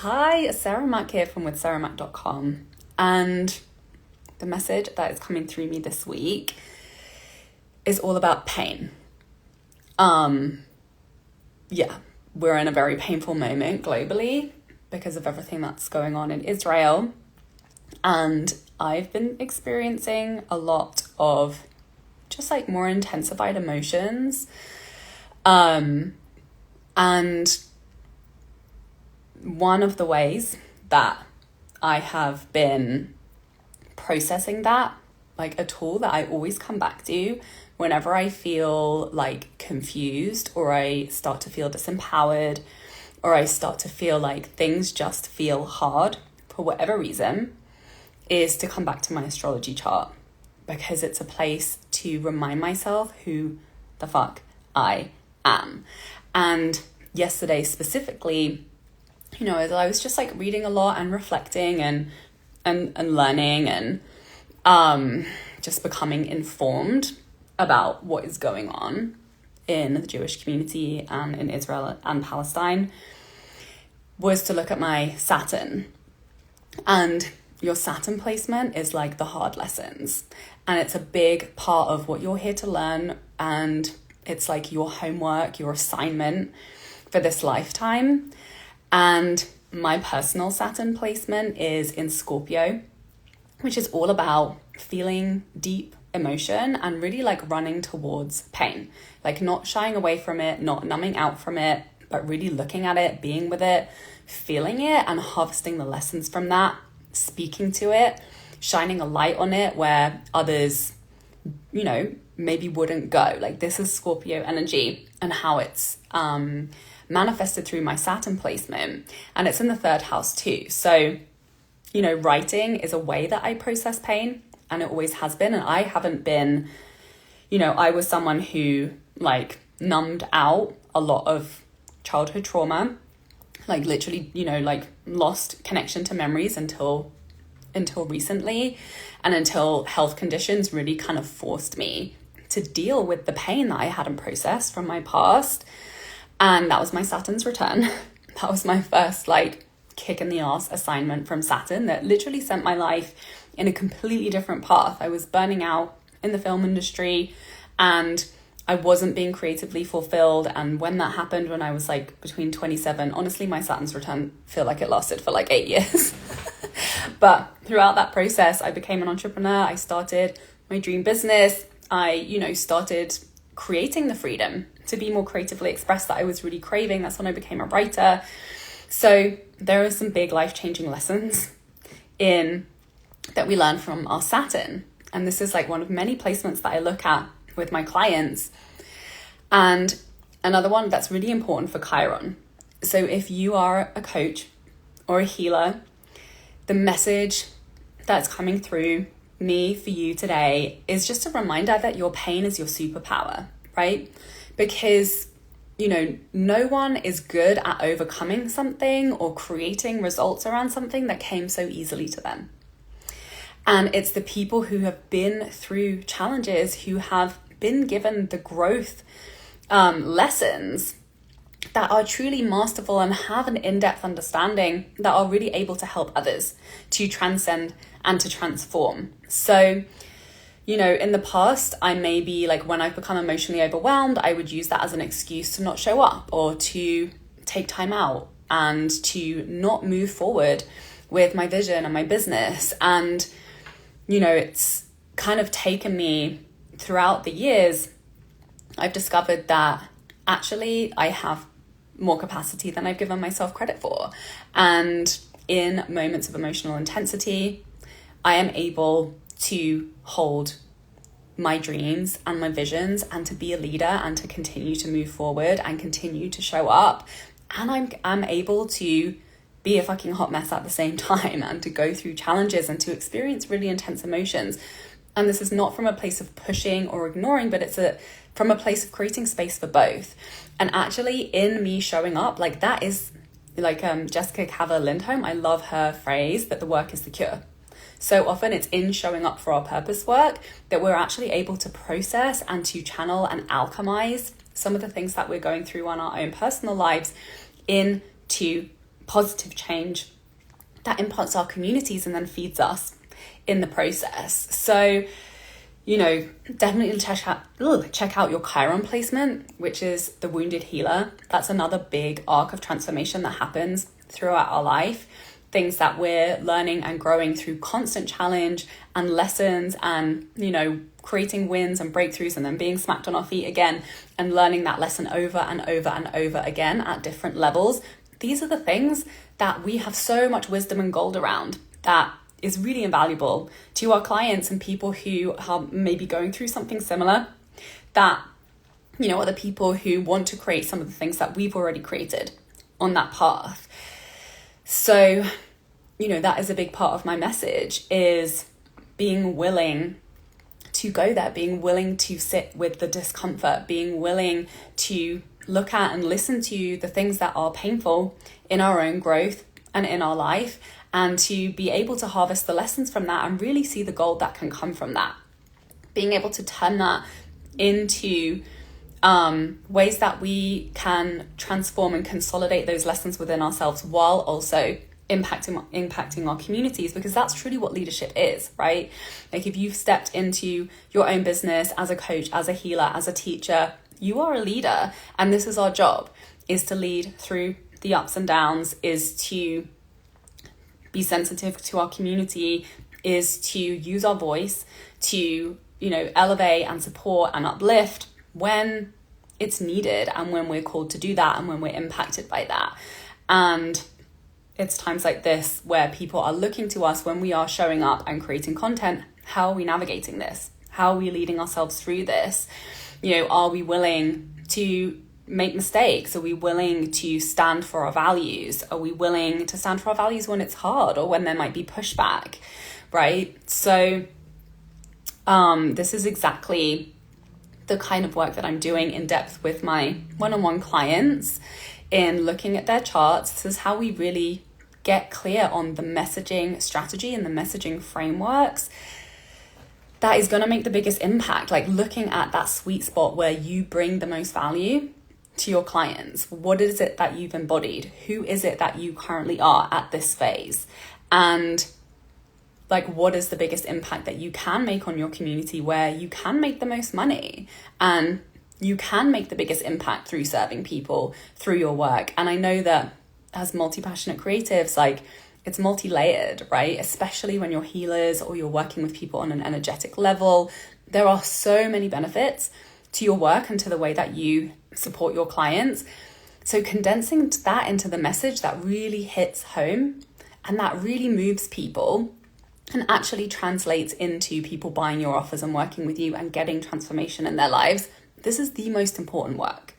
Hi, Sarah Mack here from withsarahmack.com, and the message that is coming through me this week is all about pain. We're in a very painful moment globally because of everything that's going on in Israel, and I've been experiencing a lot of just like more intensified emotions, and one of the ways that I have been processing that, like a tool that I always come back to whenever I feel like confused, or I start to feel disempowered, or I start to feel like things just feel hard for whatever reason, is to come back to my astrology chart, because it's a place to remind myself who the fuck I am. And yesterday specifically, as I was just like reading a lot and reflecting and learning and just becoming informed about what is going on in the Jewish community and in Israel and Palestine, was to look at my Saturn. And your Saturn placement is like the hard lessons, and it's a big part of what you're here to learn, and it's like your homework, your assignment for this lifetime. And my personal Saturn placement is in Scorpio, which is all about feeling deep emotion and really like running towards pain, like not shying away from it, not numbing out from it, but really looking at it, being with it, feeling it, and harvesting the lessons from that, speaking to it, shining a light on it where others, maybe wouldn't go. Like, this is Scorpio energy and how it's manifested through my Saturn placement, and it's in the third house too. So, writing is a way that I process pain, and it always has been. And I haven't been, I was someone who like numbed out a lot of childhood trauma, like literally, like lost connection to memories until recently, and until health conditions really kind of forced me to deal with the pain that I hadn't processed from my past. And that was my Saturn's return. That was my first like kick in the ass assignment from Saturn that literally sent my life in a completely different path. I was burning out in the film industry, and I wasn't being creatively fulfilled. And when that happened, when I was like between 27, honestly, my Saturn's return feel like it lasted for like 8 years. But throughout that process, I became an entrepreneur. I started my dream business. I, started creating the freedom to be more creatively expressed that I was really craving. That's when I became a writer. So there are some big life-changing lessons that we learn from our Saturn. And this is like one of many placements that I look at with my clients. And another one that's really important for Chiron. So if you are a coach or a healer, the message that's coming through me for you today is just a reminder that your pain is your superpower, right? Because, no one is good at overcoming something or creating results around something that came so easily to them. And it's the people who have been through challenges, who have been given the growth lessons, that are truly masterful and have an in-depth understanding, that are really able to help others to transcend and to transform. So, in the past, I may be like, when I've become emotionally overwhelmed, I would use that as an excuse to not show up, or to take time out, and to not move forward with my vision and my business. And, it's kind of taken me throughout the years. I've discovered that actually I have more capacity than I've given myself credit for. And in moments of emotional intensity, I am able to hold my dreams and my visions, and to be a leader, and to continue to move forward and continue to show up. And I'm able to be a fucking hot mess at the same time, and to go through challenges and to experience really intense emotions. And this is not from a place of pushing or ignoring, but it's from a place of creating space for both. And actually, in me showing up, like, that is like Jessica Cavill Lindholm, I love her phrase that the work is the cure. So often it's in showing up for our purpose work that we're actually able to process and to channel and alchemize some of the things that we're going through on our own personal lives into positive change that impacts our communities and then feeds us in the process. So, you know, definitely check out your Chiron placement, which is the wounded healer. That's another big arc of transformation that happens throughout our life. Things that we're learning and growing through constant challenge and lessons and, you know, creating wins and breakthroughs and then being smacked on our feet again and learning that lesson over and over and over again at different levels. These are the things that we have so much wisdom and gold around that is really invaluable to our clients and people who are maybe going through something similar, that, you know, are the people who want to create some of the things that we've already created on that path. So, you know, that is a big part of my message, is being willing to go there, being willing to sit with the discomfort, being willing to look at and listen to the things that are painful in our own growth and in our life, and to be able to harvest the lessons from that and really see the gold that can come from that. Being able to turn that into ways that we can transform and consolidate those lessons within ourselves while also impacting our communities, because that's truly what leadership is, right? Like, if you've stepped into your own business as a coach, as a healer, as a teacher, you are a leader, and this is our job, is to lead through the ups and downs, is to be sensitive to our community, is to use our voice to, you know, elevate and support and uplift when it's needed and when we're called to do that and when we're impacted by that. And it's times like this where people are looking to us when we are showing up and creating content. How are we navigating this? How are we leading ourselves through this? You know, are we willing to make mistakes? Are we willing to stand for our values? Are we willing to stand for our values when it's hard or when there might be pushback, right? So this is exactly the kind of work that I'm doing in depth with my one-on-one clients in looking at their charts. This is how we really get clear on the messaging strategy and the messaging frameworks that is going to make the biggest impact. Like, looking at that sweet spot where you bring the most value to your clients. What is it that you've embodied? Who is it that you currently are at this phase? And like, what is the biggest impact that you can make on your community, where you can make the most money and you can make the biggest impact through serving people through your work? And I know that as multi-passionate creatives, like, it's multi-layered, right? Especially when you're healers or you're working with people on an energetic level. There are so many benefits to your work and to the way that you support your clients. So condensing that into the message that really hits home and that really moves people and actually translates into people buying your offers and working with you and getting transformation in their lives, this is the most important work.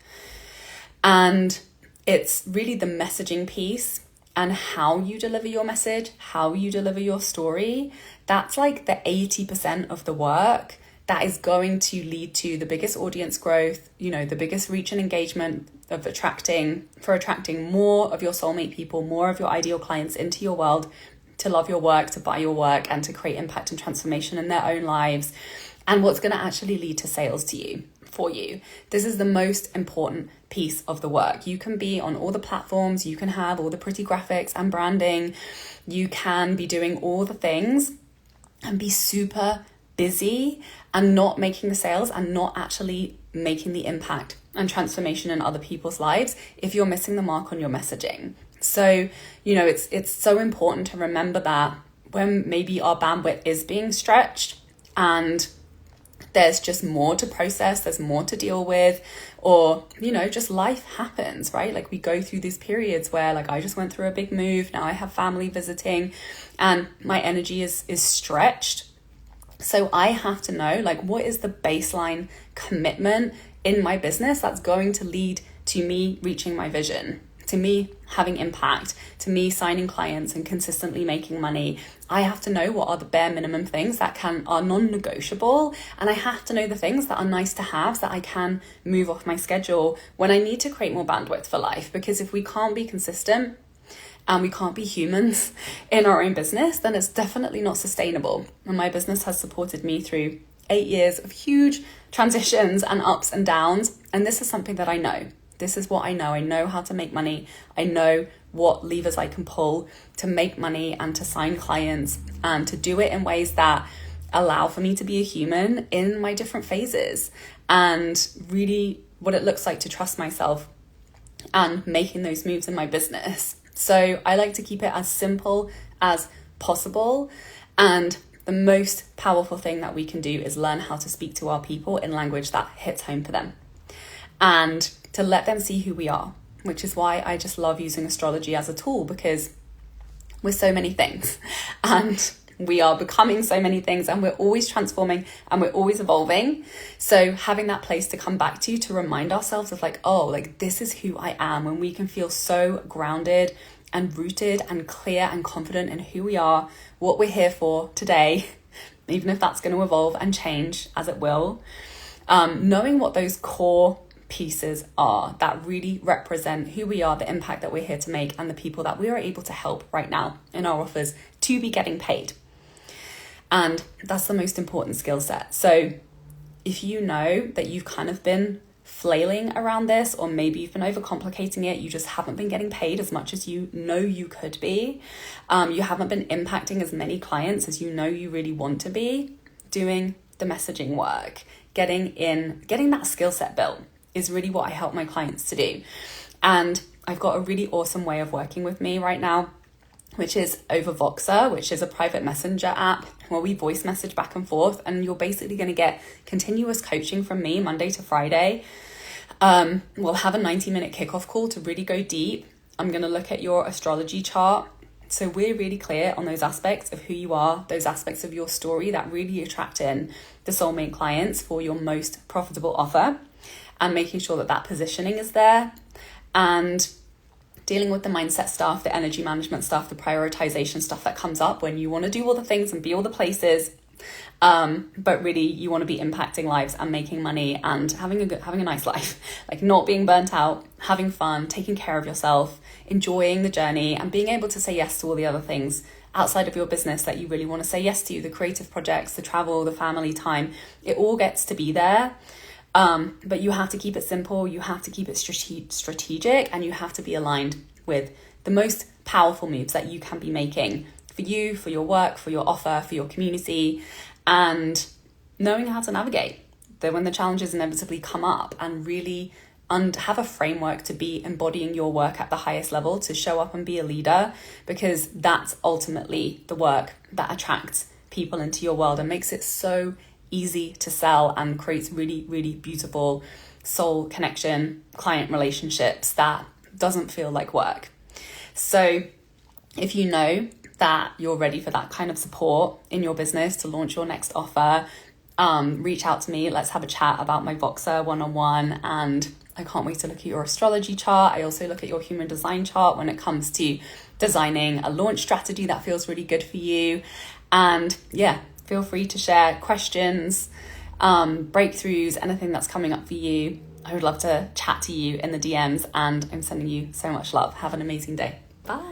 And it's really the messaging piece and how you deliver your message, how you deliver your story. That's like the 80% of the work that is going to lead to the biggest audience growth, you know, the biggest reach and engagement of attracting more of your soulmate people, more of your ideal clients into your world, to love your work, to buy your work, and to create impact and transformation in their own lives, and what's going to actually lead to sales to you, for you. This is the most important piece of the work. You can be on all the platforms, you can have all the pretty graphics and branding, you can be doing all the things and be super busy and not making the sales and not actually making the impact and transformation in other people's lives if you're missing the mark on your messaging. So, you know, it's so important to remember that when maybe our bandwidth is being stretched and there's just more to process, there's more to deal with, or, you know, just life happens, right? Like, we go through these periods where, like, I just went through a big move, now I have family visiting and my energy is stretched. So I have to know, like, what is the baseline commitment in my business that's going to lead to me reaching my vision, to me having impact, to me signing clients and consistently making money. I have to know what are the bare minimum things that are non-negotiable, and I have to know the things that are nice to have that I can move off my schedule when I need to create more bandwidth for life. Because if we can't be consistent and we can't be humans in our own business, then it's definitely not sustainable. And my business has supported me through 8 years of huge transitions and ups and downs. And this is something that I know. This is what I know. I know how to make money. I know what levers I can pull to make money and to sign clients and to do it in ways that allow for me to be a human in my different phases, and really what it looks like to trust myself and making those moves in my business. So I like to keep it as simple as possible. And the most powerful thing that we can do is learn how to speak to our people in language that hits home for them and to let them see who we are, which is why I just love using astrology as a tool, because we're so many things and we are becoming so many things, and we're always transforming and we're always evolving. So having that place to come back to remind ourselves of like, oh, like this is who I am, when we can feel so grounded and rooted and clear and confident in who we are, what we're here for today, even if that's going to evolve and change as it will. Knowing what those core pieces are that really represent who we are, the impact that we're here to make, and the people that we are able to help right now in our offers to be getting paid. And that's the most important skill set. So if you know that you've kind of been flailing around this, or maybe you've been overcomplicating it, you just haven't been getting paid as much as you know you could be, you haven't been impacting as many clients as you know you really want to be, doing the messaging work, getting that skill set built is really what I help my clients to do. And I've got a really awesome way of working with me right now, which is over Voxer, which is a private messenger app where we voice message back and forth, and you're basically going to get continuous coaching from me Monday to Friday. We'll have a 90-minute kickoff call to really go deep. I'm going to look at your astrology chart, so we're really clear on those aspects of who you are, those aspects of your story that really attract in the soulmate clients for your most profitable offer, and making sure that that positioning is there, and dealing with the mindset stuff, the energy management stuff, the prioritization stuff that comes up when you want to do all the things and be all the places, but really you want to be impacting lives and making money and having a nice life, like not being burnt out, having fun, taking care of yourself, enjoying the journey, and being able to say yes to all the other things outside of your business that you really want to say yes to, the creative projects, the travel, the family time. It all gets to be there. But you have to keep it simple, you have to keep it strategic, and you have to be aligned with the most powerful moves that you can be making for you, for your work, for your offer, for your community, and knowing how to navigate when the challenges inevitably come up, and really have a framework to be embodying your work at the highest level, to show up and be a leader, because that's ultimately the work that attracts people into your world and makes it so easy to sell and creates really, really beautiful soul connection, client relationships that doesn't feel like work. So if you know that you're ready for that kind of support in your business to launch your next offer, reach out to me. Let's have a chat about my Voxer one-on-one. And I can't wait to look at your astrology chart. I also look at your human design chart when it comes to designing a launch strategy that feels really good for you. And yeah, feel free to share questions, breakthroughs, anything that's coming up for you. I would love to chat to you in the DMs, and I'm sending you so much love. Have an amazing day. Bye.